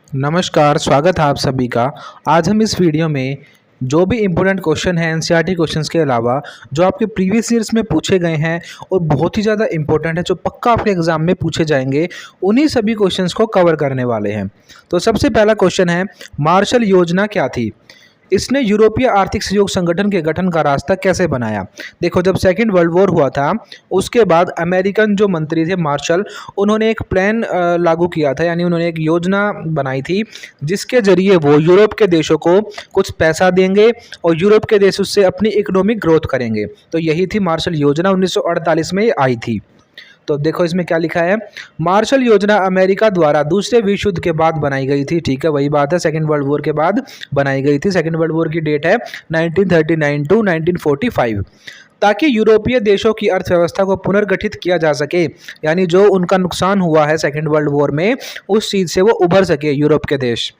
नमस्कार, स्वागत है आप सभी का। आज हम इस वीडियो में जो भी इम्पोर्टेंट क्वेश्चन है एनसीईआरटी क्वेश्चंस के अलावा जो आपके प्रीवियस ईयर्स में पूछे गए हैं और बहुत ही ज़्यादा इम्पोर्टेंट है, जो पक्का आपके एग्जाम में पूछे जाएंगे, उन्हीं सभी क्वेश्चंस को कवर करने वाले हैं। तो सबसे पहला क्वेश्चन है, मार्शल योजना क्या थी? इसने यूरोपीय आर्थिक सहयोग संगठन के गठन का रास्ता कैसे बनाया? देखो, जब सेकेंड वर्ल्ड वॉर हुआ था उसके बाद अमेरिकन जो मंत्री थे मार्शल, उन्होंने एक प्लान लागू किया था, यानी उन्होंने एक योजना बनाई थी जिसके जरिए वो यूरोप के देशों को कुछ पैसा देंगे और यूरोप के देश उससे अपनी इकोनॉमिक ग्रोथ करेंगे। तो यही थी मार्शल योजना, 1948 में आई थी। तो देखो इसमें क्या लिखा है, मार्शल योजना अमेरिका द्वारा दूसरे विश्व युद्ध के बाद बनाई गई थी। ठीक है, वही बात है, सेकेंड वर्ल्ड वॉर के बाद बनाई गई थी। सेकेंड वर्ल्ड वॉर की डेट है 1939 टू 1945, ताकि यूरोपीय देशों की अर्थव्यवस्था को पुनर्गठित किया जा सके, यानी जो उनका नुकसान हुआ है सेकेंड वर्ल्ड वॉर में उस चीज़ से वो उभर सके यूरोप के देश।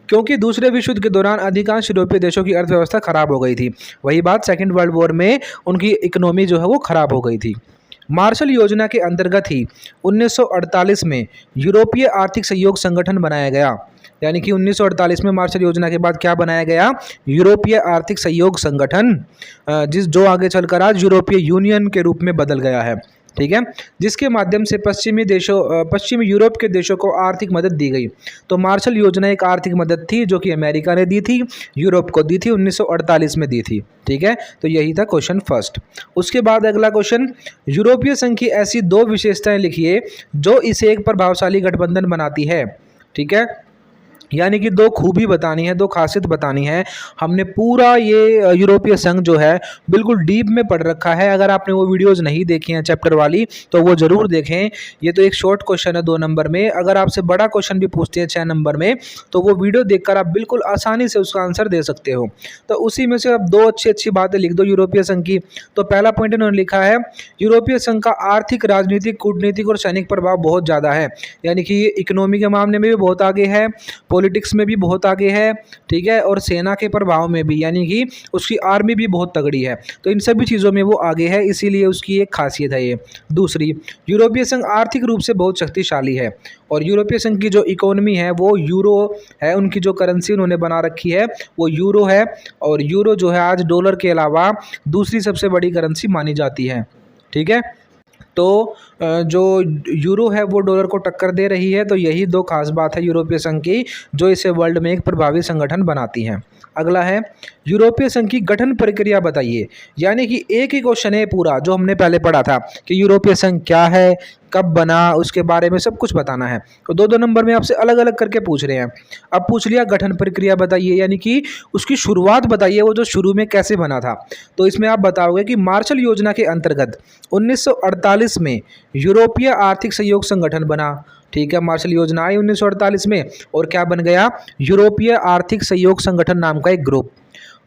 क्योंकि दूसरे विश्व युद्ध के दौरान अधिकांश यूरोपीय देशों की अर्थव्यवस्था खराब हो गई थी। वही बात, सेकेंड वर्ल्ड वॉर में उनकी इकोनॉमी जो है वो खराब हो गई थी। मार्शल योजना के अंतर्गत ही 1948 में यूरोपीय आर्थिक सहयोग संगठन बनाया गया। यानी कि 1948 में मार्शल योजना के बाद क्या बनाया गया? यूरोपीय आर्थिक सहयोग संगठन, जो आगे चलकर आज यूरोपीय यूनियन के रूप में बदल गया है। ठीक है, जिसके माध्यम से पश्चिमी यूरोप के देशों को आर्थिक मदद दी गई। तो मार्शल योजना एक आर्थिक मदद थी जो कि अमेरिका ने दी थी, यूरोप को दी थी, 1948 में दी थी। ठीक है, तो यही था क्वेश्चन फर्स्ट। उसके बाद अगला क्वेश्चन, यूरोपीय संघ की ऐसी दो विशेषताएं लिखिए जो इसे एक प्रभावशाली गठबंधन बनाती है। ठीक है, यानी कि दो खूबी बतानी है, दो खासियत बतानी है। हमने पूरा ये यूरोपीय संघ जो है बिल्कुल डीप में पढ़ रखा है। अगर आपने वो वीडियोस नहीं देखी हैं चैप्टर वाली तो वो ज़रूर देखें। ये तो एक शॉर्ट क्वेश्चन है 2 नंबर में। अगर आपसे बड़ा क्वेश्चन भी पूछते हैं 6 नंबर में तो वो वीडियो देखकर आप बिल्कुल आसानी से उसका आंसर दे सकते हो। तो उसी में से आप दो अच्छी बातें लिख दो यूरोपीय संघ की। तो पहला पॉइंट इन्होंने लिखा है, यूरोपीय संघ का आर्थिक, राजनीतिक, कूटनीतिक और सैनिक प्रभाव बहुत ज़्यादा है। यानी कि ये इकोनॉमी के मामले में भी बहुत आगे है, पॉलिटिक्स में भी बहुत आगे है। ठीक है, और सेना के प्रभाव में भी, यानी कि उसकी आर्मी भी बहुत तगड़ी है। तो इन सभी चीज़ों में वो आगे है, इसीलिए उसकी एक खासियत है ये। दूसरी, यूरोपीय संघ आर्थिक रूप से बहुत शक्तिशाली है और यूरोपीय संघ की जो इकोनॉमी है वो यूरो है। उनकी जो करेंसी उन्होंने बना रखी है वो यूरो है, और यूरो जो है आज डॉलर के अलावा दूसरी सबसे बड़ी करेंसी मानी जाती है। ठीक है, तो जो यूरो है वो डॉलर को टक्कर दे रही है। तो यही दो खास बात है यूरोपीय संघ की जो इसे वर्ल्ड में एक प्रभावी संगठन बनाती हैं। अगला है, यूरोपीय संघ की गठन प्रक्रिया बताइए। यानी कि एक ही क्वेश्चन है पूरा जो हमने पहले पढ़ा था कि यूरोपीय संघ क्या है, कब बना, उसके बारे में सब कुछ बताना है। तो 2-2 नंबर में आपसे अलग अलग करके पूछ रहे हैं। अब पूछ लिया गठन प्रक्रिया बताइए, यानी कि उसकी शुरुआत बताइए, वो जो शुरू में कैसे बना था। तो इसमें आप बताओगे कि मार्शल योजना के अंतर्गत 1948 में यूरोपीय आर्थिक सहयोग संगठन बना। ठीक है, मार्शल योजना आई 1948 में और क्या बन गया? यूरोपीय आर्थिक सहयोग संगठन नाम का एक ग्रुप।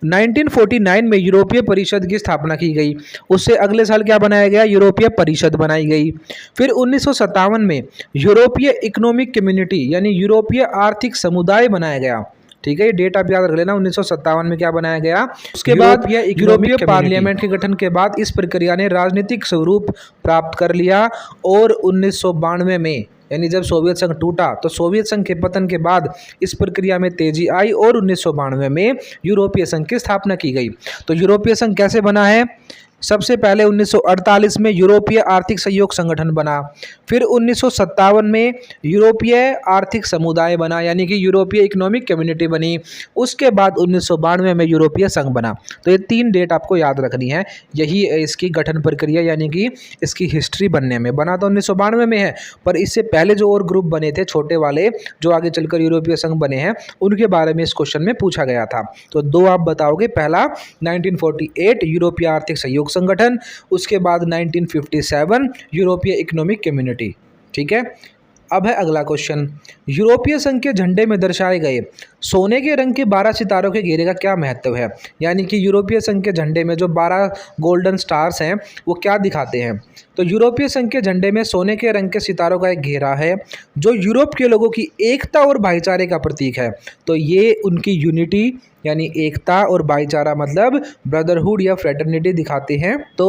1949 में यूरोपीय परिषद की स्थापना की गई। उससे अगले साल क्या बनाया गया? यूरोपीय परिषद बनाई गई। फिर 1957 में यूरोपीय इकोनॉमिक कम्युनिटी यानी यूरोपीय आर्थिक समुदाय बनाया गया। ठीक है, ये डेट आप याद रख लेना, 1957 में क्या बनाया गया। उसके बाद यूरोपीय पार्लियामेंट के गठन के बाद इस प्रक्रिया ने राजनीतिक स्वरूप प्राप्त कर लिया और 1992 में, यानी जब सोवियत संघ टूटा तो सोवियत संघ के पतन के बाद इस प्रक्रिया में तेजी आई और 1992 में यूरोपीय संघ की स्थापना की गई। तो यूरोपीय संघ कैसे बना है? सबसे पहले 1948 में यूरोपीय आर्थिक सहयोग संगठन बना। फिर 1957 में यूरोपीय आर्थिक समुदाय बना, यानी कि यूरोपीय इकोनॉमिक कम्युनिटी बनी। उसके बाद 1992 में यूरोपीय संघ बना। तो ये 3 डेट आपको याद रखनी है। यही इसकी गठन प्रक्रिया, यानी कि इसकी हिस्ट्री बनने में। बना तो 1992 में है, पर इससे पहले जो और ग्रुप बने थे छोटे वाले जो आगे चलकर यूरोपीय संघ बने हैं, उनके बारे में इस क्वेश्चन में पूछा गया था। तो 2 आप बताओगे। पहला 1948 यूरोपीय आर्थिक सहयोग संगठन, उसके बाद 1957 यूरोपीय इकोनॉमिक कम्युनिटी। ठीक है, अब है अगला क्वेश्चन, यूरोपीय संघ के झंडे में दर्शाए गए सोने के रंग के 12 सितारों के घेरे का क्या महत्व है? यानी कि यूरोपीय संघ के झंडे में जो 12 गोल्डन स्टार्स हैं वो क्या दिखाते हैं? तो यूरोपीय संघ के झंडे में सोने के रंग के सितारों का एक घेरा है जो यूरोप के लोगों की एकता और भाईचारे का प्रतीक है। तो ये उनकी यूनिटी यानी एकता, और भाईचारा मतलब ब्रदरहुड या फ्रेटर्निटी दिखाते हैं। तो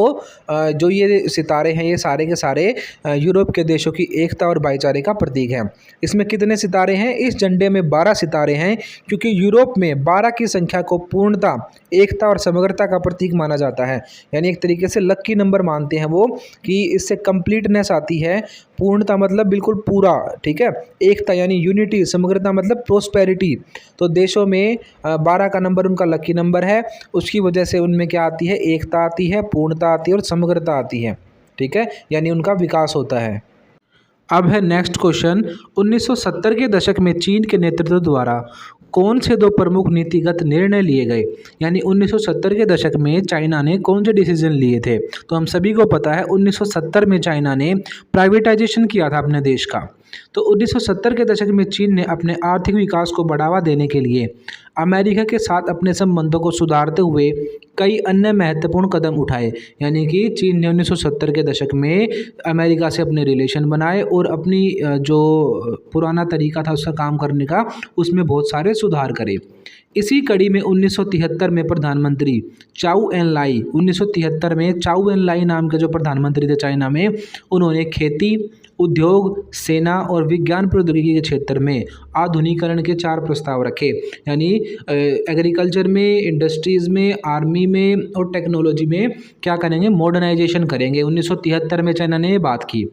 जो ये सितारे हैं ये सारे के सारे यूरोप के देशों की एकता और भाईचारे का प्रतीक है। इसमें कितने सितारे हैं? इस झंडे में 12 सितारे हैं, क्योंकि यूरोप में 12 की संख्या को पूर्णता, एकता और समग्रता का प्रतीक माना जाता है। यानी एक तरीके से लकी नंबर मानते हैं वो, कि इससे कंप्लीटनेस आती है। पूर्णता मतलब बिल्कुल पूरा, ठीक है। एकता यानी यूनिटी, समग्रता मतलब प्रोस्पेरिटी। तो देशों में 12 का नंबर उनका लकी नंबर है। उसकी वजह से उनमें क्या आती है? एकता आती है, पूर्णता आती है और समग्रता आती है, ठीक है। यानी उनका विकास होता है। अब है नेक्स्ट क्वेश्चन, 1970 के दशक में चीन के नेतृत्व द्वारा कौन से दो प्रमुख नीतिगत निर्णय लिए गए? यानी 1970 के दशक में चाइना ने कौन से डिसीजन लिए थे? तो हम सभी को पता है 1970 में चाइना ने प्राइवेटाइजेशन किया था अपने देश का। तो 1970 के दशक में चीन ने अपने आर्थिक विकास को बढ़ावा देने के लिए अमेरिका के साथ अपने संबंधों को सुधारते हुए कई अन्य महत्वपूर्ण कदम उठाए। यानी कि चीन ने 1970 के दशक में अमेरिका से अपने रिलेशन बनाए और अपनी जो पुराना तरीका था उसका काम करने का, उसमें बहुत सारे सुधार करे। इसी कड़ी में 1973 में प्रधानमंत्री चाउ एन लाई, 1973 में चाउ एन लाई नाम के जो प्रधानमंत्री थे चाइना में, उन्होंने खेती, उद्योग, सेना और विज्ञान प्रौद्योगिकी के क्षेत्र में आधुनिकीकरण के 4 प्रस्ताव रखे। यानी एग्रीकल्चर में, इंडस्ट्रीज़ में, आर्मी में और टेक्नोलॉजी में क्या करेंगे? मॉडर्नाइजेशन करेंगे। 1973 में चाइना ने ये बात की।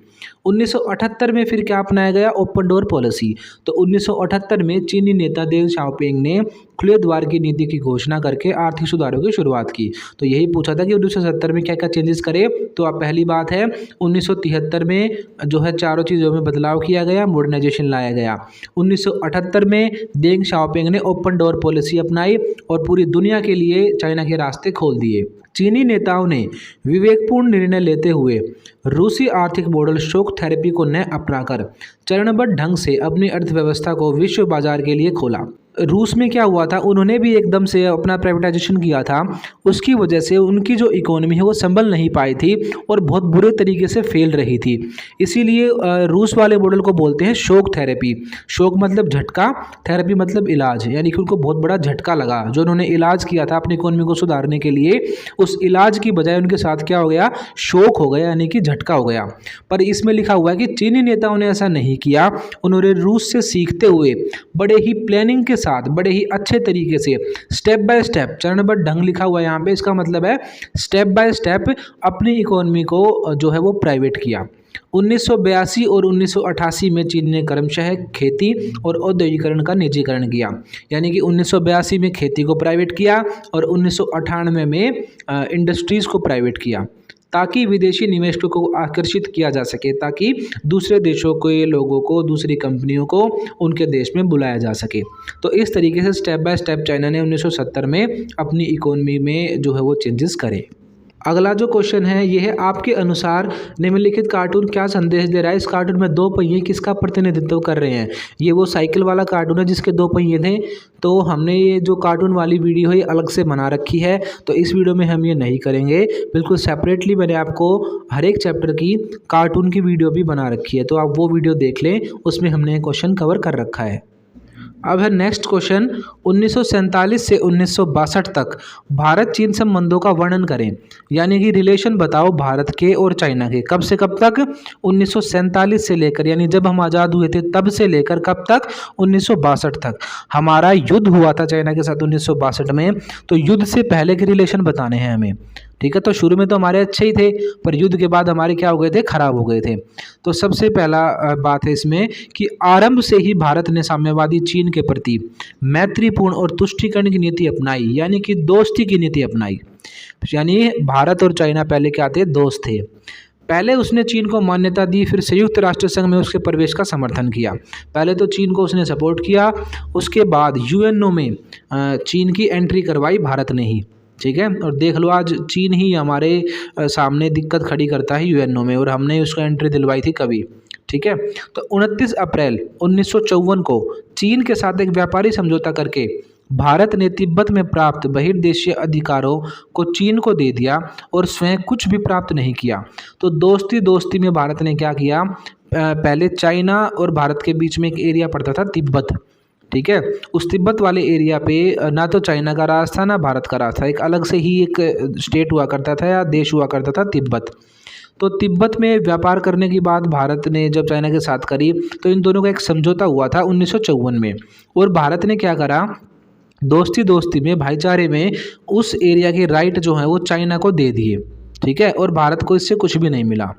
1978 में फिर क्या अपनाया गया? Open door policy. तो 1978 में चीनी नेता देंग शाओपिंग ने खुले द्वार की नीति की घोषणा करके आर्थिक सुधारों की शुरुआत की। तो यही पूछा था कि 1970 में क्या क्या चेंजेस करे। तो अब पहली बात है 1973 में जो है चारों चीज़ों में बदलाव किया गया, मॉडर्नाइजेशन लाया गया। 1978 में देंग शाओपिंग ने ओपन डोर पॉलिसी अपनाई और पूरी दुनिया के लिए चाइना के रास्ते खोल दिए। चीनी नेताओं ने विवेकपूर्ण निर्णय लेते हुए रूसी आर्थिक मॉडल शॉक थेरेपी को न अपनाकर चरणबद्ध ढंग से अपनी अर्थव्यवस्था को विश्व बाजार के लिए खोला। रूस में क्या हुआ था? उन्होंने भी एकदम से अपना प्राइवेटाइजेशन किया था। उसकी वजह से उनकी जो इकोनॉमी है वो संभल नहीं पाई थी और बहुत बुरे तरीके से फेल रही थी। इसीलिए रूस वाले मॉडल को बोलते हैं शॉक थेरेपी। शॉक मतलब झटका, थेरेपी मतलब इलाज। यानी कि उनको बहुत बड़ा झटका लगा। जो उन्होंने इलाज किया था अपनी इकोनॉमी को सुधारने के लिए, उस इलाज की बजाय उनके साथ क्या हो गया? शॉक हो गया, यानी कि झटका हो गया। पर इसमें लिखा हुआ है कि चीनी नेताओं ने ऐसा नहीं किया। उन्होंने रूस से सीखते हुए बड़े ही प्लानिंग के साथ, बड़े ही अच्छे तरीके से, स्टेप बाय स्टेप, चरणबद्ध ढंग लिखा हुआ है यहाँ पे, इसका मतलब है स्टेप बाय स्टेप अपनी इकोनॉमी को जो है वो प्राइवेट किया। 1982 और 1988 में चीन ने क्रमशः खेती और औद्योगिकरण का निजीकरण किया। यानी कि 1982 में खेती को प्राइवेट किया और 1998 में इंडस्ट्रीज़ को प्राइवेट किया, ताकि विदेशी निवेशकों को आकर्षित किया जा सके, ताकि दूसरे देशों के लोगों को, दूसरी कंपनियों को उनके देश में बुलाया जा सके। तो इस तरीके से स्टेप बाय स्टेप चाइना ने 1970 में अपनी इकोनॉमी में जो है वो चेंजेस करे। अगला जो क्वेश्चन है ये है, आपके अनुसार निम्नलिखित कार्टून क्या संदेश दे रहा है? इस कार्टून में 2 पहिए किसका प्रतिनिधित्व कर रहे हैं? ये वो साइकिल वाला कार्टून है जिसके 2 पहिए थे। तो हमने ये जो कार्टून वाली वीडियो है अलग से बना रखी है, तो इस वीडियो में हम ये नहीं करेंगे। बिल्कुल सेपरेटली मैंने आपको हर एक चैप्टर की कार्टून की वीडियो भी बना रखी है, तो आप वो वीडियो देख लें, उसमें हमने क्वेश्चन कवर कर रखा है। अब है नेक्स्ट क्वेश्चन, 1947 से 1962 तक भारत चीन संबंधों का वर्णन करें। यानी कि रिलेशन बताओ भारत के और चाइना के। कब से कब तक? 1947 से लेकर, यानी जब हम आज़ाद हुए थे तब से लेकर कब तक? 1962 तक। हमारा युद्ध हुआ था चाइना के साथ 1962 में, तो युद्ध से पहले के रिलेशन बताने हैं हमें, ठीक है। तो शुरू में तो हमारे अच्छे ही थे, पर युद्ध के बाद हमारे क्या हो गए थे? खराब हो गए थे। तो सबसे पहला बात है इसमें कि आरंभ से ही भारत ने साम्यवादी चीन के प्रति मैत्रीपूर्ण और तुष्टीकरण की नीति अपनाई, यानी कि दोस्ती की नीति अपनाई। यानी भारत और चाइना पहले क्या थे? दोस्त थे। पहले उसने चीन को मान्यता दी, फिर संयुक्त राष्ट्र संघ में उसके प्रवेश का समर्थन किया। पहले तो चीन को उसने सपोर्ट किया, उसके बाद यूएनओ में चीन की एंट्री करवाई भारत ने ही, ठीक है। और देख लो आज चीन ही हमारे सामने दिक्कत खड़ी करता है यूएनओ में, और हमने उसको एंट्री दिलवाई थी कभी, ठीक है। तो 29 अप्रैल 1954 को चीन के साथ एक व्यापारी समझौता करके भारत ने तिब्बत में प्राप्त बहिर्देशीय अधिकारों को चीन को दे दिया और स्वयं कुछ भी प्राप्त नहीं किया। तो दोस्ती दोस्ती में भारत ने क्या किया? पहले चाइना और भारत के बीच में एक एरिया पड़ता था तिब्बत, ठीक है। उस तिब्बत वाले एरिया पे ना तो चाइना का राज था ना भारत का राज था, एक अलग से ही एक स्टेट हुआ करता था या देश हुआ करता था तिब्बत। तो तिब्बत में व्यापार करने की बात भारत ने जब चाइना के साथ करी तो इन दोनों का एक समझौता हुआ था 1954 में। और भारत ने क्या करा, दोस्ती दोस्ती में, भाईचारे में उस एरिया के राइट जो है वो चाइना को दे दिए, ठीक है। और भारत को इससे कुछ भी नहीं मिला,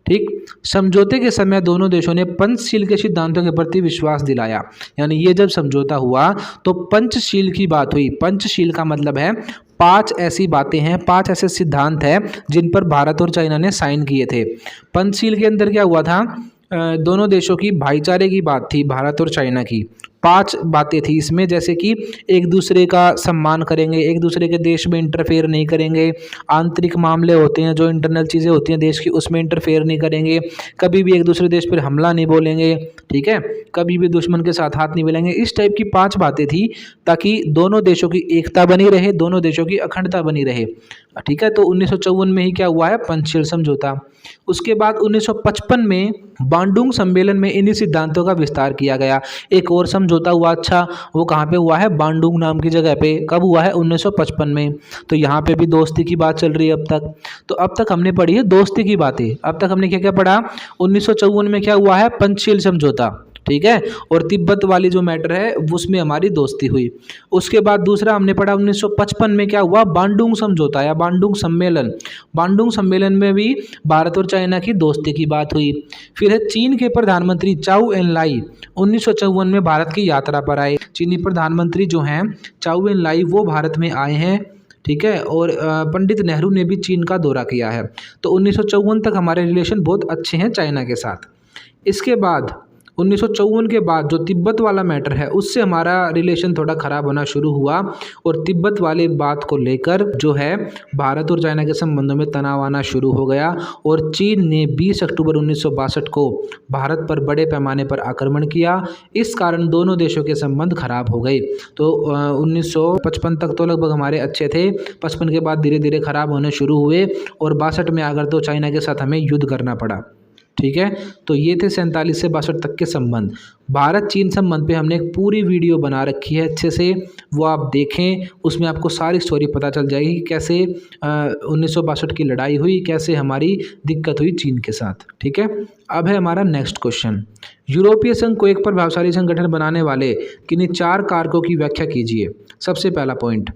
ठीक। समझौते के समय दोनों देशों ने पंचशील के सिद्धांतों के प्रति विश्वास दिलाया। यानी ये जब समझौता हुआ तो पंचशील की बात हुई। पंचशील का मतलब है 5 ऐसी बातें हैं, 5 ऐसे सिद्धांत हैं जिन पर भारत और चाइना ने साइन किए थे। पंचशील के अंदर क्या हुआ था, दोनों देशों की भाईचारे की बात थी, भारत और चाइना की 5 बातें थी इसमें, जैसे कि एक दूसरे का सम्मान करेंगे, एक दूसरे के देश में इंटरफेयर नहीं करेंगे, आंतरिक मामले होते हैं जो इंटरनल चीज़ें होती हैं देश की उसमें इंटरफेयर नहीं करेंगे, कभी भी एक दूसरे देश पर हमला नहीं बोलेंगे, ठीक है, कभी भी दुश्मन के साथ हाथ नहीं मिलाएंगे। इस टाइप की 5 बातें थी ताकि दोनों देशों की एकता बनी रहे, दोनों देशों की अखंडता बनी रहे, ठीक है। तो 1954 में ही क्या हुआ है, पंचशील समझौता। उसके बाद 1955 में बांडुंग सम्मेलन में इन्हीं सिद्धांतों का विस्तार किया गया। एक और समझौता हुआ, अच्छा वो कहाँ पे हुआ है, बांडुंग नाम की जगह पे। कब हुआ है, 1955 में। तो यहाँ पे भी दोस्ती की बात चल रही है अब तक। तो अब तक हमने पढ़ी है दोस्ती की बातें। अब तक हमने क्या क्या पढ़ा, 1954 में क्या हुआ है, पंचशील समझौता, ठीक है। और तिब्बत वाली जो मैटर है उसमें हमारी दोस्ती हुई। उसके बाद दूसरा हमने पढ़ा 1955 में क्या हुआ, बांडुंग समझौता या बांडुंग सम्मेलन। बांडुंग सम्मेलन में भी भारत और चाइना की दोस्ती की बात हुई। फिर है चीन के प्रधानमंत्री चाउ एन लाई 1954 में भारत की यात्रा पर आए। चीनी प्रधानमंत्री जो हैं चाउ एन लाई वो भारत में आए हैं, ठीक है। और पंडित नेहरू ने भी चीन का दौरा किया है। तो 1954 तक हमारे रिलेशन बहुत अच्छे हैं चाइना के साथ। इसके बाद 1954 के बाद जो तिब्बत वाला मैटर है उससे हमारा रिलेशन थोड़ा ख़राब होना शुरू हुआ और तिब्बत वाले बात को लेकर जो है भारत और चाइना के संबंधों में तनाव आना शुरू हो गया। और चीन ने 20 अक्टूबर 1962 को भारत पर बड़े पैमाने पर आक्रमण किया। इस कारण दोनों देशों के संबंध खराब हो गए। तो 1955 तक तो लगभग हमारे अच्छे थे, 55 के बाद धीरे धीरे ख़राब होने शुरू हुए और 62 में आकर तो चाइना के साथ हमें युद्ध करना पड़ा, ठीक है। तो ये थे 47 से 62 तक के संबंध। भारत चीन संबंध पे हमने एक पूरी वीडियो बना रखी है अच्छे से, वो आप देखें, उसमें आपको सारी स्टोरी पता चल जाएगी कि कैसे 1962 की लड़ाई हुई, कैसे हमारी दिक्कत हुई चीन के साथ, ठीक है। अब है हमारा नेक्स्ट क्वेश्चन, यूरोपीय संघ को एक प्रभावशाली संगठन बनाने वाले किन्हीं 4 कारकों की व्याख्या कीजिए। सबसे पहला पॉइंट,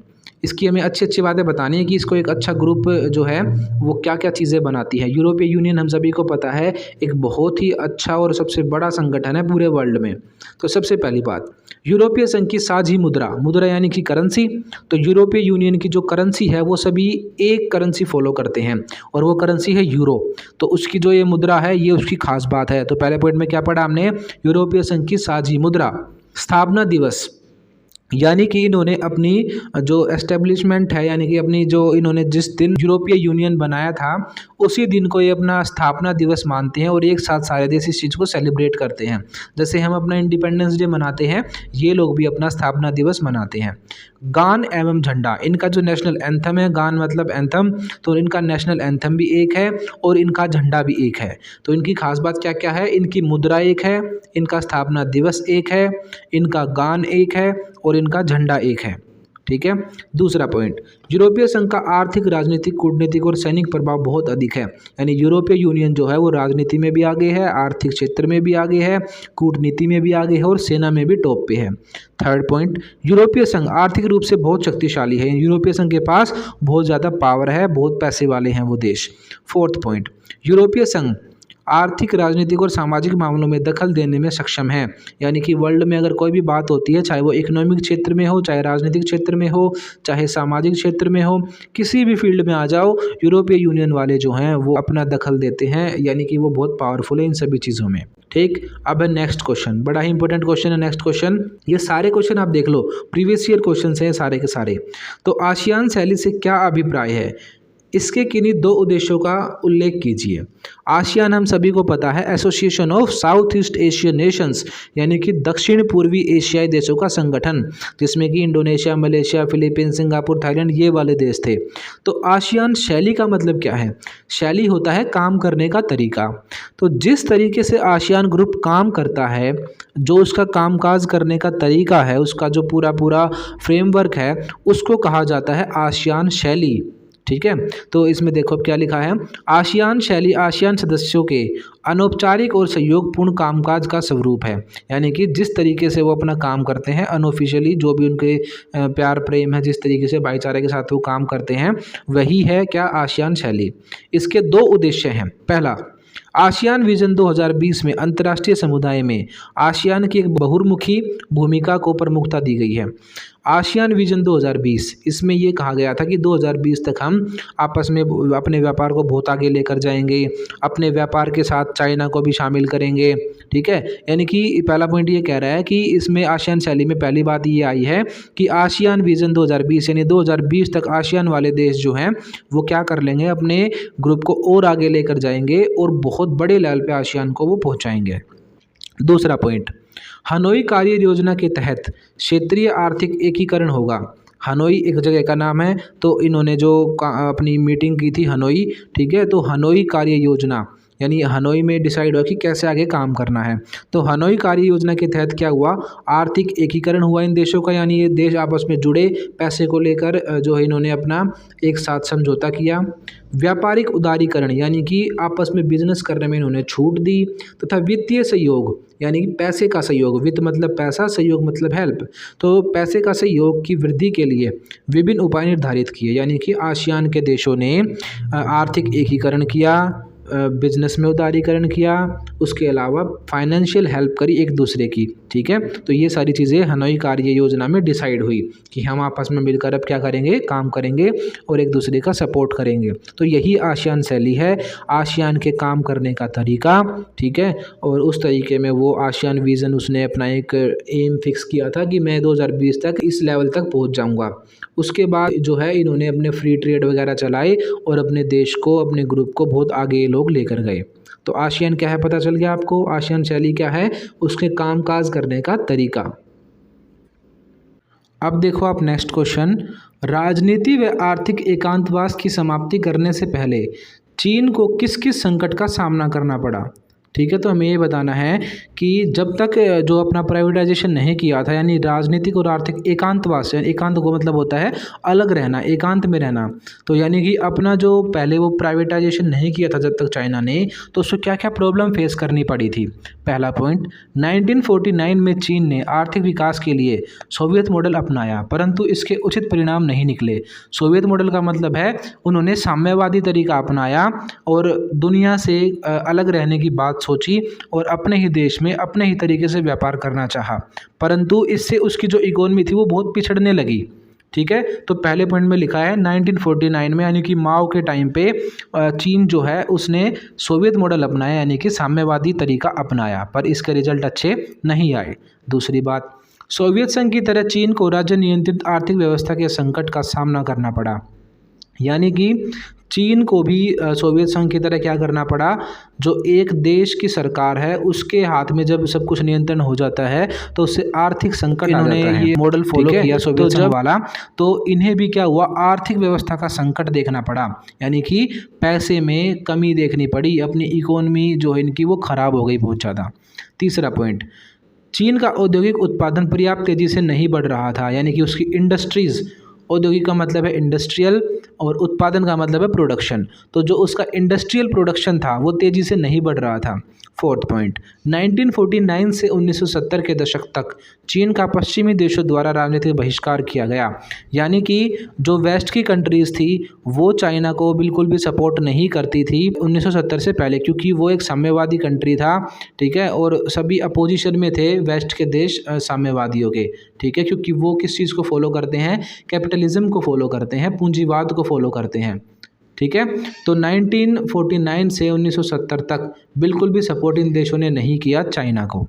इसकी हमें अच्छी अच्छी बातें बतानी है कि इसको एक अच्छा ग्रुप जो है वो क्या क्या चीज़ें बनाती है। यूरोपीय यूनियन हम सभी को पता है एक बहुत ही अच्छा और सबसे बड़ा संगठन है पूरे वर्ल्ड में। तो सबसे पहली बात, यूरोपीय संघ की साझी मुद्रा, मुद्रा यानी कि करेंसी। तो यूरोपीय यूनियन की जो करेंसी है वो सभी एक करेंसी फॉलो करते हैं और वो करेंसी है यूरो। तो उसकी जो ये मुद्रा है ये उसकी खास बात है। तो पहले पॉइंट में क्या पढ़ा हमने, यूरोपीय संघ की साझी मुद्रा। स्थापना दिवस, यानी कि इन्होंने अपनी जो एस्टेब्लिशमेंट है, यानी कि अपनी जो इन्होंने जिस दिन यूरोपीय यूनियन बनाया था उसी दिन को ये अपना स्थापना दिवस मानते हैं और एक साथ सारे देश इस चीज़ को सेलिब्रेट करते हैं। जैसे हम अपना इंडिपेंडेंस डे मनाते हैं, ये लोग भी अपना स्थापना दिवस मनाते हैं। गान एवं झंडा, इनका जो नेशनल एंथम है, गान मतलब एंथम, तो इनका नेशनल एंथम भी एक है और इनका झंडा भी एक है। तो इनकी खास बात क्या क्या है, इनकी मुद्रा एक है, इनका स्थापना दिवस एक है, इनका गान एक है और इनका झंडा एक है, ठीक है। दूसरा पॉइंट, यूरोपीय संघ का आर्थिक, राजनीतिक, कूटनीतिक और सैनिक प्रभाव बहुत अधिक है। यानी यूरोपीय यूनियन जो है वो राजनीति में भी आगे है, आर्थिक क्षेत्र में भी आगे है, कूटनीति में भी आगे है और सेना में भी टॉप पे है। थर्ड पॉइंट, यूरोपीय संघ आर्थिक रूप से बहुत शक्तिशाली है। यूरोपीय संघ के पास बहुत ज़्यादा पावर है, बहुत पैसे वाले हैं वो देश। फोर्थ पॉइंट, यूरोपीय संघ आर्थिक, राजनीतिक और सामाजिक मामलों में दखल देने में सक्षम है। यानी कि वर्ल्ड में अगर कोई भी बात होती है, चाहे वो इकोनॉमिक क्षेत्र में हो, चाहे राजनीतिक क्षेत्र में हो, चाहे सामाजिक क्षेत्र में हो, किसी भी फील्ड में आ जाओ, यूरोपीय यूनियन वाले जो हैं वो अपना दखल देते हैं। यानी कि वो बहुत पावरफुल है इन सभी चीज़ों में, ठीक। अब है नेक्स्ट क्वेश्चन, बड़ा ही इंपॉर्टेंट क्वेश्चन है नेक्स्ट क्वेश्चन। ये सारे क्वेश्चन आप देख लो, प्रीवियस ईयर क्वेश्चन हैं सारे के सारे। तो आसियान शैली से क्या अभिप्राय है। इसके किन्हीं दो उद्देश्यों का उल्लेख कीजिए। आसियान हम सभी को पता है association of south east Asian Nations, यानी कि दक्षिण पूर्वी एशियाई देशों का संगठन, जिसमें कि Indonesia, Malaysia, Philippines, Singapore, Thailand ये वाले देश थे। तो आसियान शैली का मतलब क्या है? शैली होता है काम करने का तरीका। तो जिस तरीके से आसियान ग्रुप काम करता है, जो उसका कामकाज करने का तरीका है, उसका जो पूरा पूरा फ्रेमवर्क है, उसको कहा जाता है आसियान शैली। ठीक है, तो इसमें देखो अब क्या लिखा है। आसियान शैली आसियान सदस्यों के अनौपचारिक और सहयोगपूर्ण कामकाज का स्वरूप है, यानी कि जिस तरीके से वो अपना काम करते हैं अनऑफिशियली, जो भी उनके प्यार प्रेम है, जिस तरीके से भाईचारे के साथ वो काम करते हैं, वही है क्या आसियान शैली। इसके दो उद्देश्य हैं। पहला, आसियान विजन 2020 में अंतर्राष्ट्रीय समुदाय में आसियान की एक बहुमुखी भूमिका को प्रमुखता दी गई है। आसियान विजन 2020, इसमें ये कहा गया था कि 2020 तक हम आपस में अपने व्यापार को बहुत आगे लेकर जाएंगे, अपने व्यापार के साथ चाइना को भी शामिल करेंगे। ठीक है, यानी कि पहला पॉइंट ये कह रहा है कि इसमें आसियान शैली में पहली बात ये आई है कि आसियान विजन 2020 यानी 2020 तक आसियान वाले देश जो हैं वो क्या कर लेंगे, अपने ग्रुप को और आगे लेकर जाएंगे और बहुत बड़े लेवल पे आसियान को वो पहुंचाएंगे। दूसरा पॉइंट, हनोई कार्य योजना के तहत क्षेत्रीय आर्थिक एकीकरण होगा। हनोई एक जगह का नाम है, तो इन्होंने जो अपनी मीटिंग की थी हनोई, ठीक है, तो हनोई कार्य योजना यानी हनोई में डिसाइड हुआ कि कैसे आगे काम करना है। तो हनोई कार्य योजना के तहत क्या हुआ, आर्थिक एकीकरण हुआ इन देशों का, यानी ये देश आपस में जुड़े, पैसे को लेकर जो है इन्होंने अपना एक साथ समझौता किया। व्यापारिक उदारीकरण यानी कि आपस में बिजनेस करने में इन्होंने छूट दी, तथा वित्तीय सहयोग यानी कि पैसे का सहयोग, वित्त मतलब पैसा, सहयोग मतलब हेल्प, तो पैसे का सहयोग की वृद्धि के लिए विभिन्न उपाय निर्धारित किए, यानी कि आसियान के देशों ने आर्थिक एकीकरण किया, बिजनेस में उदारीकरण किया, उसके अलावा फाइनेंशियल हेल्प करी एक दूसरे की। ठीक है, तो ये सारी चीज़ें हनोई कार्य योजना में डिसाइड हुई कि हम आपस में मिलकर अब क्या करेंगे, काम करेंगे और एक दूसरे का सपोर्ट करेंगे। तो यही आसियान शैली है, आसियान के काम करने का तरीका। ठीक है, और उस तरीके में वो आसियान विज़न उसने अपना एक एम फिक्स किया था कि मैं 2020 तक इस लेवल तक पहुंच जाऊंगा। उसके बाद जो है इन्होंने अपने फ्री ट्रेड वगैरह चलाए और अपने देश को, अपने ग्रुप को बहुत आगे लोग लेकर गए। तो आसियान क्या है पता चल गया आपको, आसियान शैली क्या है, उसके कामकाज करने का तरीका। अब देखो आप नेक्स्ट क्वेश्चन, राजनीति व आर्थिक एकांतवास की समाप्ति करने से पहले चीन को किस किस संकट का सामना करना पड़ा। ठीक है, तो हमें ये बताना है कि जब तक जो अपना प्राइवेटाइजेशन नहीं किया था, यानी राजनीतिक और आर्थिक एकांतवास, एकांत को मतलब होता है अलग रहना, एकांत में रहना, तो यानी कि अपना जो पहले वो प्राइवेटाइजेशन नहीं किया था जब तक चाइना ने, तो उसको क्या क्या प्रॉब्लम फेस करनी पड़ी थी। पहला पॉइंट, 1949 में चीन ने आर्थिक विकास के लिए सोवियत मॉडल अपनाया, परंतु इसके उचित परिणाम नहीं निकले। सोवियत मॉडल का मतलब है उन्होंने साम्यवादी तरीका अपनाया और दुनिया से अलग रहने की बात सोची और अपने ही देश में अपने ही तरीके से व्यापार करना चाहा, परंतु इससे उसकी जो इकोनॉमी थी वो बहुत पिछड़ने लगी। ठीक है, तो पहले पॉइंट में लिखा है 1949 में, यानी कि माओ के टाइम पे चीन जो है उसने सोवियत मॉडल अपनाया, यानी कि साम्यवादी तरीका अपनाया, पर इसके रिजल्ट अच्छे नहीं आए। दूसरी बात, सोवियत संघ की तरह चीन को राज्य नियंत्रित आर्थिक व्यवस्था के संकट का सामना करना पड़ा, यानी कि चीन को भी सोवियत संघ की तरह क्या करना पड़ा, जो एक देश की सरकार है उसके हाथ में जब सब कुछ नियंत्रण हो जाता है तो उससे आर्थिक संकट आ जाता है। ये मॉडल फॉलो किया सोवियत संघ वाला, तो इन्हें भी क्या हुआ, आर्थिक व्यवस्था का संकट देखना पड़ा, यानी कि पैसे में कमी देखनी पड़ी, अपनी इकोनॉमी जो है इनकी वो खराब हो गई बहुत ज़्यादा। तीसरा पॉइंट, चीन का औद्योगिक उत्पादन पर्याप्त तेज़ी से नहीं बढ़ रहा था, यानी कि उसकी इंडस्ट्रीज़, औद्योगिक का मतलब है इंडस्ट्रियल और उत्पादन का मतलब है प्रोडक्शन, तो जो उसका इंडस्ट्रियल प्रोडक्शन था वो तेज़ी से नहीं बढ़ रहा था। फोर्थ पॉइंट, 1949 से 1970 के दशक तक चीन का पश्चिमी देशों द्वारा राजनीतिक बहिष्कार किया गया, यानी कि जो वेस्ट की कंट्रीज़ थी वो चाइना को बिल्कुल भी सपोर्ट नहीं करती थी 1970 से पहले, क्योंकि वो एक साम्यवादी कंट्री था। ठीक है, और सभी अपोजिशन में थे वेस्ट के देश साम्यवादियों के। ठीक है, क्योंकि वो किस चीज़ को फॉलो करते हैं, कैपिटलिज्म को फॉलो करते हैं, पूंजीवाद को फॉलो करते हैं। ठीक है, तो 1949 से 1970 तक बिल्कुल भी सपोर्ट इन देशों ने नहीं किया चाइना को।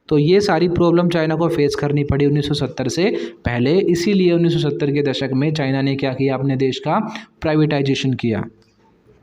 तो ये सारी प्रॉब्लम चाइना को फेस करनी पड़ी 1970 से पहले, इसीलिए 1970 के दशक में चाइना ने क्या किया, अपने देश का प्राइवेटाइजेशन किया।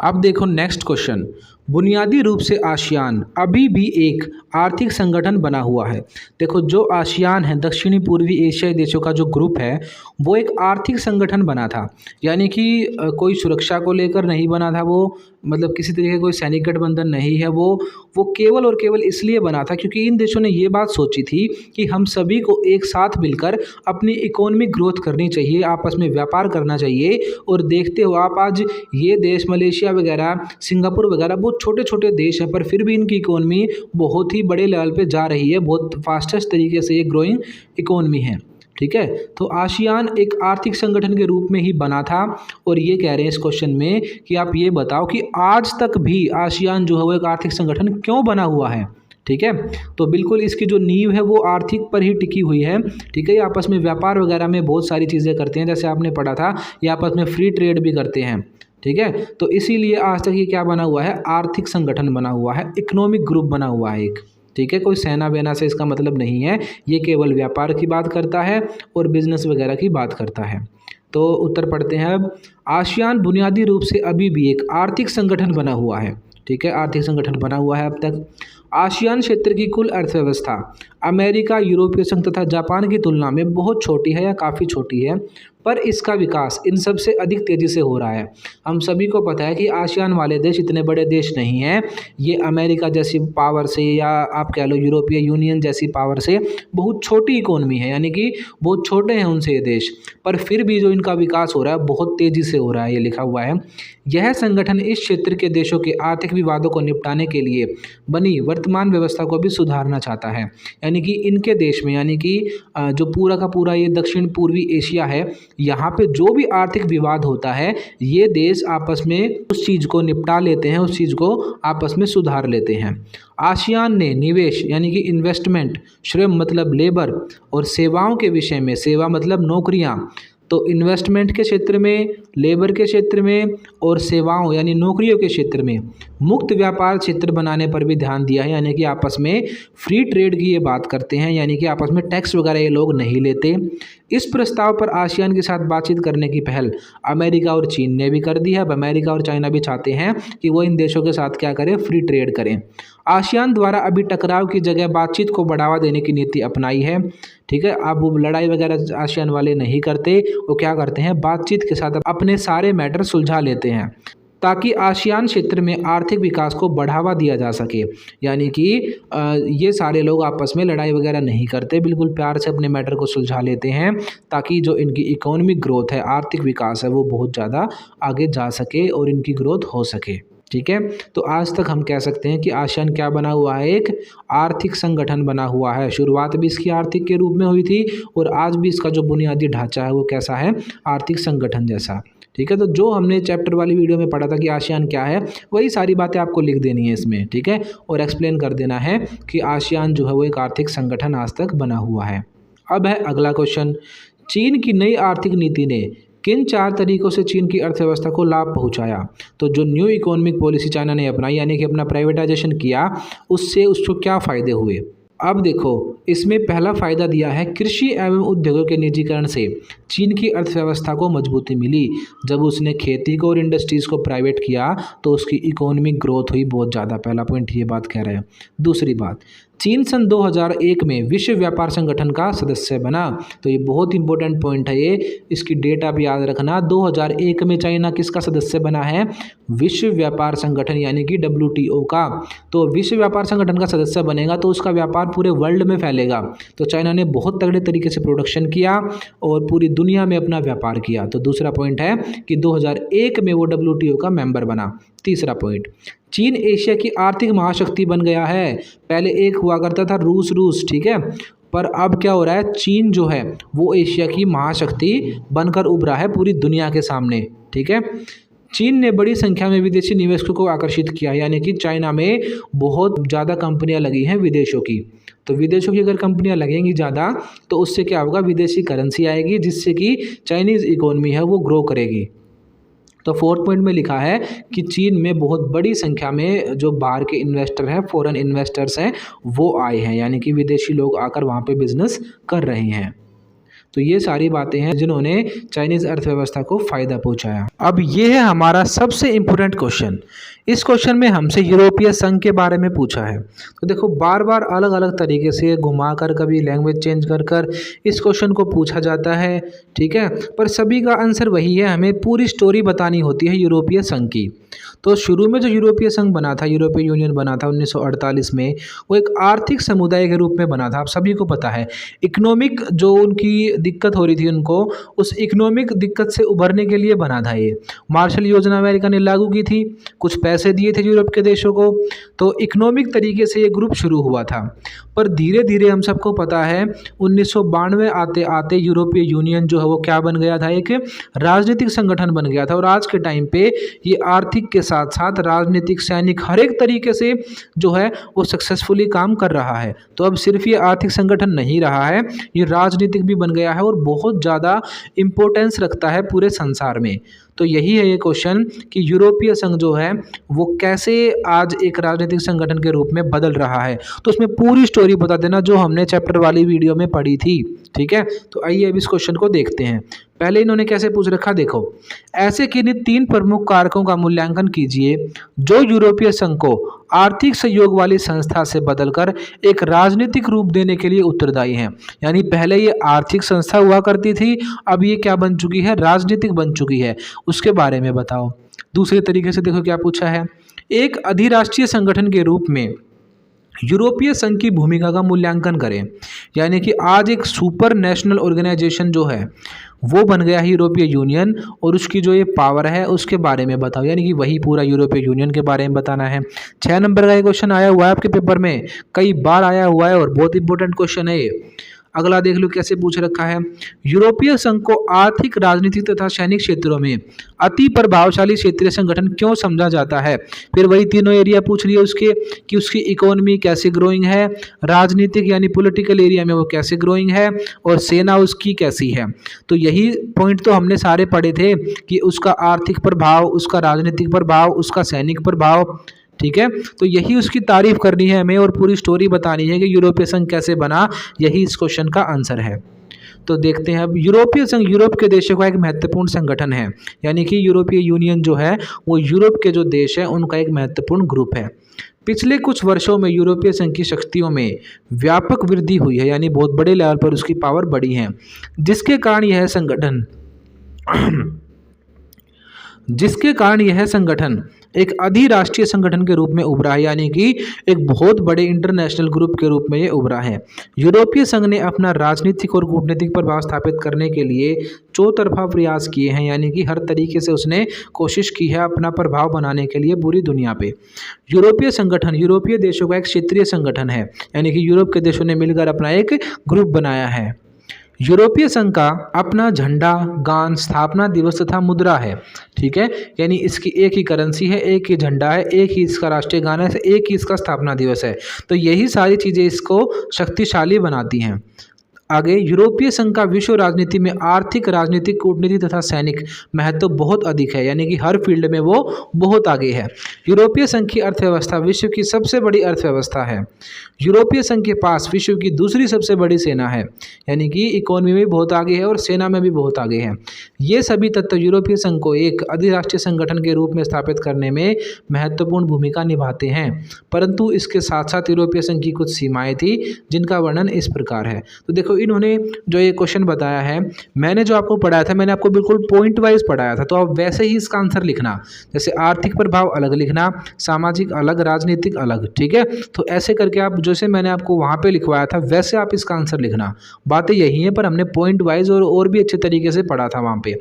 अब देखो नेक्स्ट क्वेश्चन, बुनियादी रूप से आसियान अभी भी एक आर्थिक संगठन बना हुआ है। देखो जो आसियान है, दक्षिणी पूर्वी एशियाई देशों का जो ग्रुप है, वो एक आर्थिक संगठन बना था, यानी कि कोई सुरक्षा को लेकर नहीं बना था वो, मतलब किसी तरीके का कोई सैनिक गठबंधन नहीं है वो केवल और केवल इसलिए बना था क्योंकि इन देशों ने ये बात सोची थी कि हम सभी को एक साथ मिलकर अपनी इकोनॉमिक ग्रोथ करनी चाहिए, आपस में व्यापार करना चाहिए। और देखते हो आप आज ये देश मलेशिया वगैरह, सिंगापुर वगैरह बहुत छोटे छोटे देश हैं, पर फिर भी इनकी इकोनॉमी बहुत ही बड़े लेवल पे जा रही है, बहुत फास्टेस्ट तरीके से ये ग्रोइंग इकोनॉमी है। ठीक है, तो आसियान एक आर्थिक संगठन के रूप में ही बना था। और ये कह रहे हैं इस क्वेश्चन में कि आप ये बताओ कि आज तक भी आसियान जो है वो एक आर्थिक संगठन क्यों बना हुआ है। ठीक है, तो बिल्कुल इसकी जो नींव है वो आर्थिक पर ही टिकी हुई है। ठीक है, ये आपस में व्यापार वगैरह में बहुत सारी चीज़ें करते हैं, जैसे आपने पढ़ा था, ये आपस में फ्री ट्रेड भी करते हैं। ठीक है, तो इसीलिए आज तक ये क्या बना हुआ है, आर्थिक संगठन बना हुआ है, इकोनॉमिक ग्रुप बना हुआ है एक। ठीक है, कोई सेना वेना से इसका मतलब नहीं है, ये केवल व्यापार की बात करता है और बिजनेस वगैरह की बात करता है। तो उत्तर पढ़ते हैं अब, आसियान बुनियादी रूप से अभी भी एक आर्थिक संगठन बना हुआ है। ठीक है, आर्थिक संगठन बना हुआ है अब तक। आसियान क्षेत्र की कुल अर्थव्यवस्था अमेरिका, यूरोपीय संघ तथा जापान की तुलना में बहुत छोटी है या काफ़ी छोटी है, पर इसका विकास इन सब से अधिक तेज़ी से हो रहा है। हम सभी को पता है कि आसियान वाले देश इतने बड़े देश नहीं हैं, ये अमेरिका जैसी पावर से या आप कह लो यूरोपीय यूनियन जैसी पावर से बहुत छोटी इकोनॉमी है, यानी कि बहुत छोटे हैं उनसे ये देश, पर फिर भी जो इनका विकास हो रहा है बहुत तेज़ी से हो रहा है, ये लिखा हुआ है। यह संगठन इस क्षेत्र के देशों के आर्थिक विवादों को निपटाने के लिए बनी वर्तमान व्यवस्था को भी सुधारना चाहता है। यानी कि इनके देश में, यानी कि जो पूरा का पूरा ये दक्षिण पूर्वी एशिया है, यहाँ पे जो भी आर्थिक विवाद होता है, ये देश आपस में उस चीज़ को निपटा लेते हैं, उस चीज़ को आपस में सुधार लेते हैं। आसियान ने निवेश यानी कि इन्वेस्टमेंट, श्रम मतलब लेबर, और सेवाओं के विषय में, सेवा मतलब नौकरियाँ, तो इन्वेस्टमेंट के क्षेत्र में, लेबर के क्षेत्र में और सेवाओं यानी नौकरियों के क्षेत्र में मुक्त व्यापार क्षेत्र बनाने पर भी ध्यान दिया है। यानी कि आपस में फ्री ट्रेड की ये बात करते हैं, यानी कि आपस में टैक्स वगैरह ये लोग नहीं लेते। इस प्रस्ताव पर आसियान के साथ बातचीत करने की पहल अमेरिका और चीन ने भी कर दी है। अब अमेरिका और चाइना भी चाहते हैं कि वो इन देशों के साथ क्या करें, फ्री ट्रेड करें। आसियान द्वारा अभी टकराव की जगह बातचीत को बढ़ावा देने की नीति अपनाई है। ठीक है, अब वो लड़ाई वगैरह आसियान वाले नहीं करते, वो क्या करते हैं, बातचीत के साथ अपने सारे मैटर सुलझा लेते हैं ताकि आसियान क्षेत्र में आर्थिक विकास को बढ़ावा दिया जा सके। यानी कि ये सारे लोग आपस में लड़ाई वगैरह नहीं करते, बिल्कुल प्यार से अपने मैटर को सुलझा लेते हैं ताकि जो इनकी इकोनॉमिक ग्रोथ है, आर्थिक विकास है, वो बहुत ज़्यादा आगे जा सके और इनकी ग्रोथ हो सके। ठीक है, तो आज तक हम कह सकते हैं कि आसियान क्या बना हुआ है, एक आर्थिक संगठन बना हुआ है। शुरुआत भी इसकी आर्थिक के रूप में हुई थी और आज भी इसका जो बुनियादी ढांचा है वो कैसा है, आर्थिक संगठन जैसा। ठीक है, तो जो हमने चैप्टर वाली वीडियो में पढ़ा था कि आसियान क्या है, वही सारी बातें आपको लिख देनी है इसमें। ठीक है, और एक्सप्लेन कर देना है कि आसियान जो है वो एक आर्थिक संगठन आज तक बना हुआ है। अब है अगला क्वेश्चन, चीन की नई आर्थिक नीति ने किन 4 तरीकों से चीन की अर्थव्यवस्था को लाभ पहुंचाया। तो जो न्यू इकोनॉमिक पॉलिसी चाइना ने अपनाई, यानी कि अपना प्राइवेटाइजेशन किया, उससे उसको क्या फ़ायदे हुए। अब देखो, इसमें पहला फ़ायदा दिया है कृषि एवं उद्योगों के निजीकरण से चीन की अर्थव्यवस्था को मजबूती मिली। जब उसने खेती को और इंडस्ट्रीज़ को प्राइवेट किया तो उसकी इकोनॉमिक ग्रोथ हुई बहुत ज़्यादा। पहला पॉइंट ये बात कह रहे हैं। दूसरी बात, चीन सन 2001 में विश्व व्यापार संगठन का सदस्य बना। तो ये बहुत इंपॉर्टेंट पॉइंट है, ये इसकी डेट आप याद रखना। 2001 में चाइना किसका सदस्य बना है, विश्व व्यापार संगठन यानी कि WTO का। तो विश्व व्यापार संगठन का सदस्य बनेगा तो उसका व्यापार पूरे वर्ल्ड में फैलेगा। तो चाइना ने बहुत तगड़े तरीके से प्रोडक्शन किया और पूरी दुनिया में अपना व्यापार किया। तो दूसरा पॉइंट है कि 2001 में वो WTO का मेंबर बना। तीसरा पॉइंट, चीन एशिया की आर्थिक महाशक्ति बन गया है। पहले एक हुआ करता था रूस, ठीक है, पर अब क्या हो रहा है, चीन जो है वो एशिया की महाशक्ति बनकर उभरा है पूरी दुनिया के सामने। ठीक है, चीन ने बड़ी संख्या में विदेशी निवेशकों को आकर्षित किया, यानी कि चाइना में बहुत ज़्यादा कंपनियां लगी हैं विदेशों की। तो विदेशों की अगर कंपनियां लगेंगी ज़्यादा तो उससे क्या होगा, विदेशी करेंसी आएगी, जिससे कि चाइनीज़ इकोनॉमी है वो ग्रो करेगी। तो फोर्थ पॉइंट में लिखा है कि चीन में बहुत बड़ी संख्या में जो बाहर के इन्वेस्टर हैं, फॉरेन इन्वेस्टर्स हैं, वो आए हैं, यानी कि विदेशी लोग आकर वहाँ पे बिजनेस कर रहे हैं। तो ये सारी बातें हैं जिन्होंने चाइनीज़ अर्थव्यवस्था को फ़ायदा पहुंचाया। अब ये है हमारा सबसे इम्पोर्टेंट क्वेश्चन। इस क्वेश्चन में हमसे यूरोपीय संघ के बारे में पूछा है। तो देखो बार बार अलग अलग तरीके से घुमाकर, कभी लैंग्वेज चेंज कर कर इस क्वेश्चन को पूछा जाता है, ठीक है, पर सभी का आंसर वही है, हमें पूरी स्टोरी बतानी होती है यूरोपीय संघ की। तो शुरू में जो यूरोपीय संघ बना था, यूरोपीय यूनियन बना था 1948 में, वो एक आर्थिक समुदाय के रूप में बना था। आप सभी को पता है इकोनॉमिक जो उनकी दिक्कत हो रही थी उनको, उस इकोनॉमिक दिक्कत से उभरने के लिए बना था ये। मार्शल योजना अमेरिका ने लागू की थी, कुछ पैसे दिए थे यूरोप के देशों को, तो इकोनॉमिक तरीके से ये ग्रुप शुरू हुआ था। पर धीरे धीरे हम सबको पता है 1992 आते आते यूरोपीय यूनियन जो है वो क्या बन गया था, एक राजनीतिक संगठन बन गया था। और आज के टाइम पे ये आर्थिक के साथ साथ राजनीतिक, सैनिक, हर एक तरीके से जो है वो सक्सेसफुली काम कर रहा है। तो अब सिर्फ ये आर्थिक संगठन नहीं रहा है, ये राजनीतिक भी बन गया है और बहुत ज़्यादा इम्पोर्टेंस रखता है पूरे संसार में। तो यही है ये क्वेश्चन कि यूरोपीय संघ जो है वो कैसे आज एक राजनीतिक संगठन के रूप में बदल रहा है। तो उसमें पूरी स्टोरी बता देना जो हमने चैप्टर वाली वीडियो में पढ़ी थी, ठीक है। तो आइए अब इस क्वेश्चन को देखते हैं। पहले इन्होंने कैसे पूछ रखा, देखो, ऐसे किन्हीं 3 प्रमुख कारकों का मूल्यांकन कीजिए जो यूरोपीय संघ को आर्थिक सहयोग वाली संस्था से बदलकर एक राजनीतिक रूप देने के लिए उत्तरदायी हैं। यानी पहले ये आर्थिक संस्था हुआ करती थी, अब ये क्या बन चुकी है, राजनीतिक बन चुकी है, उसके बारे में बताओ। दूसरे तरीके से देखो क्या पूछा है, एक अधिराष्ट्रीय संगठन के रूप में यूरोपीय संघ की भूमिका का मूल्यांकन करें। यानी कि आज एक सुपर नेशनल ऑर्गेनाइजेशन जो है वो बन गया है यूरोपीय यूनियन, और उसकी जो ये पावर है उसके बारे में बताओ। यानी कि वही पूरा यूरोपीय यूनियन के बारे में बताना है। 6 नंबर का ये क्वेश्चन आया हुआ है आपके पेपर में, कई बार आया हुआ है और बहुत इंपॉर्टेंट क्वेश्चन है ये। अगला देख लो कैसे पूछ रखा है, यूरोपीय संघ को आर्थिक, राजनीतिक तथा सैनिक क्षेत्रों में अति प्रभावशाली क्षेत्रीय संगठन क्यों समझा जाता है। फिर वही तीनों एरिया पूछ लिया उसके कि उसकी इकोनॉमी कैसे ग्रोइंग है, राजनीतिक यानी पॉलिटिकल एरिया में वो कैसे ग्रोइंग है, और सेना उसकी कैसी है। तो यही पॉइंट तो हमने सारे पढ़े थे कि उसका आर्थिक प्रभाव, उसका राजनीतिक प्रभाव, उसका सैनिक प्रभाव, ठीक है। तो यही उसकी तारीफ करनी है हमें और पूरी स्टोरी बतानी है कि यूरोपीय संघ कैसे बना, यही इस क्वेश्चन का आंसर है। तो देखते हैं अब, यूरोपीय संघ यूरोप के देशों का एक महत्वपूर्ण संगठन है। यानी कि यूरोपीय यूनियन जो है वो यूरोप के जो देश हैं उनका एक महत्वपूर्ण ग्रुप है। पिछले कुछ वर्षों में यूरोपीय संघ की शक्तियों में व्यापक वृद्धि हुई है, यानी बहुत बड़े लेवल पर उसकी पावर बढ़ी है, जिसके कारण यह संगठन एक अधिराष्ट्रीय संगठन के रूप में उभरा है। यानी कि एक बहुत बड़े इंटरनेशनल ग्रुप के रूप में ये उभरा है। यूरोपीय संघ ने अपना राजनीतिक और कूटनीतिक प्रभाव स्थापित करने के लिए चौतरफा प्रयास किए हैं। यानी कि हर तरीके से उसने कोशिश की है अपना प्रभाव बनाने के लिए पूरी दुनिया पे। यूरोपीय संगठन यूरोपीय देशों का एक क्षेत्रीय संगठन है, यानी कि यूरोप के देशों ने मिलकर अपना एक ग्रुप बनाया है। यूरोपीय संघ का अपना झंडा, गान, स्थापना दिवस तथा मुद्रा है, ठीक है। यानी इसकी एक ही करेंसी है, एक ही झंडा है, एक ही इसका राष्ट्रीय गान है, एक ही इसका स्थापना दिवस है। तो यही सारी चीज़ें इसको शक्तिशाली बनाती हैं। आगे, यूरोपीय संघ का विश्व राजनीति में आर्थिक, राजनीतिक, कूटनीति तथा सैनिक महत्व बहुत अधिक है। यानी कि हर फील्ड में वो बहुत आगे है। यूरोपीय संघ की अर्थव्यवस्था विश्व की सबसे बड़ी अर्थव्यवस्था है। यूरोपीय संघ के पास विश्व की दूसरी सबसे बड़ी सेना है। यानी कि इकोनॉमी में बहुत आगे है और सेना में भी बहुत आगे है। ये सभी तत्व यूरोपीय संघ को एक अधिराष्ट्रीय संगठन के रूप में स्थापित करने में महत्वपूर्ण भूमिका निभाते हैं। परंतु इसके साथ साथ यूरोपीय संघ की कुछ सीमाएं थी जिनका वर्णन इस प्रकार है। तो देखो इन्होंने जो ये क्वेश्चन बताया है, मैंने जो आपको पढ़ाया था, मैंने आपको बिल्कुल पॉइंट वाइज पढ़ाया था, तो आप वैसे ही इसका आंसर लिखना। जैसे आर्थिक प्रभाव अलग लिखना, सामाजिक अलग, राजनीतिक अलग, ठीक है। तो ऐसे करके आप जैसे मैंने आपको वहाँ पे लिखवाया था वैसे आप इसका आंसर लिखना। बातें यही हैं पर हमने पॉइंट वाइज और भी अच्छे तरीके से पढ़ा था वहाँ पे,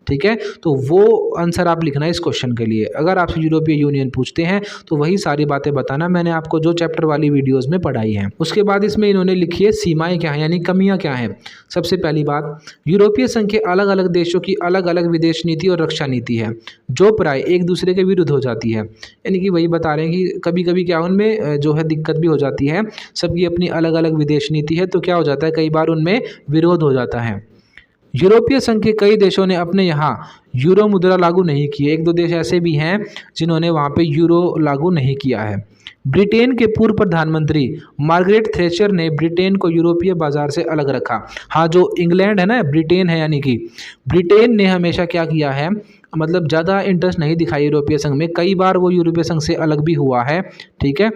ठीक है। तो वो आंसर आप लिखना है इस क्वेश्चन के लिए। अगर आपसे यूरोपीय यूनियन पूछते हैं तो वही सारी बातें बताना, मैंने आपको जो चैप्टर वाली वीडियोस में पढ़ाई है। उसके बाद इसमें इन्होंने लिखी है सीमाएं क्या हैं, यानी कमियां क्या हैं। सबसे पहली बात, यूरोपीय संघ के अलग अलग देशों की अलग अलग विदेश नीति और रक्षा नीति है जो प्राय एक दूसरे के विरुद्ध हो जाती है। यानी कि वही बता रहे हैं कि कभी कभी क्या उनमें जो है दिक्कत भी हो जाती है। सबकी अपनी अलग अलग विदेश नीति है तो क्या हो जाता है, कई बार उनमें विरोध हो जाता है। यूरोपीय संघ के कई देशों ने अपने यहाँ यूरो मुद्रा लागू नहीं की है। एक दो देश ऐसे भी हैं जिन्होंने वहाँ पे यूरो लागू नहीं किया है। ब्रिटेन के पूर्व प्रधानमंत्री मार्गरेट थैचर ने ब्रिटेन को यूरोपीय बाजार से अलग रखा। हाँ, जो इंग्लैंड है ना, ब्रिटेन है, यानी कि ब्रिटेन ने हमेशा क्या किया है, मतलब ज़्यादा इंटरेस्ट नहीं दिखाई यूरोपीय संघ में, कई बार वो यूरोपीय संघ से अलग भी हुआ है। ठीक है।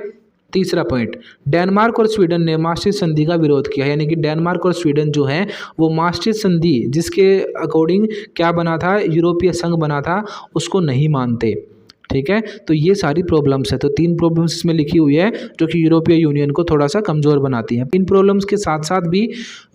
तीसरा पॉइंट, डेनमार्क और स्वीडन ने मास्ट्रिक्ट संधि का विरोध किया, यानी कि डेनमार्क और स्वीडन जो हैं वो मास्ट्रिक्ट संधि जिसके अकॉर्डिंग क्या बना था, यूरोपीय संघ बना था, उसको नहीं मानते। ठीक है। तो ये सारी प्रॉब्लम्स है, तो 3 प्रॉब्लम्स इसमें लिखी हुई है जो कि यूरोपीय यूनियन को थोड़ा सा कमज़ोर बनाती हैं। इन प्रॉब्लम्स के साथ साथ भी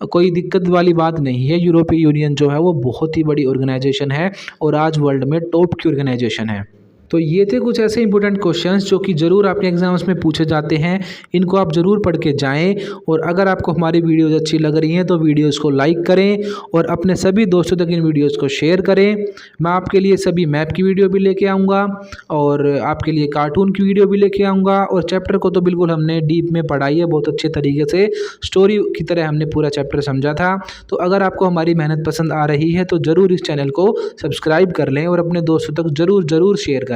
कोई दिक्कत वाली बात नहीं है। यूरोपीय यूनियन जो है वो बहुत ही बड़ी ऑर्गेनाइजेशन है और आज वर्ल्ड में टॉप की ऑर्गेनाइजेशन है। तो ये थे कुछ ऐसे इंपॉर्टेंट क्वेश्चंस जो कि ज़रूर आपके एग्जाम्स में पूछे जाते हैं। इनको आप ज़रूर पढ़ के जाएं और अगर आपको हमारी वीडियोस अच्छी लग रही हैं तो वीडियोस को लाइक करें और अपने सभी दोस्तों तक इन वीडियोस को शेयर करें। मैं आपके लिए सभी मैप की वीडियो भी लेके आऊँगा और आपके लिए कार्टून की वीडियो भी लेके आऊँगा और चैप्टर को तो बिल्कुल हमने डीप में पढ़ाई है, बहुत अच्छे तरीके से स्टोरी की तरह हमने पूरा चैप्टर समझा था। तो अगर आपको हमारी मेहनत पसंद आ रही है तो ज़रूर इस चैनल को सब्सक्राइब कर लें और अपने दोस्तों तक ज़रूर शेयर करें।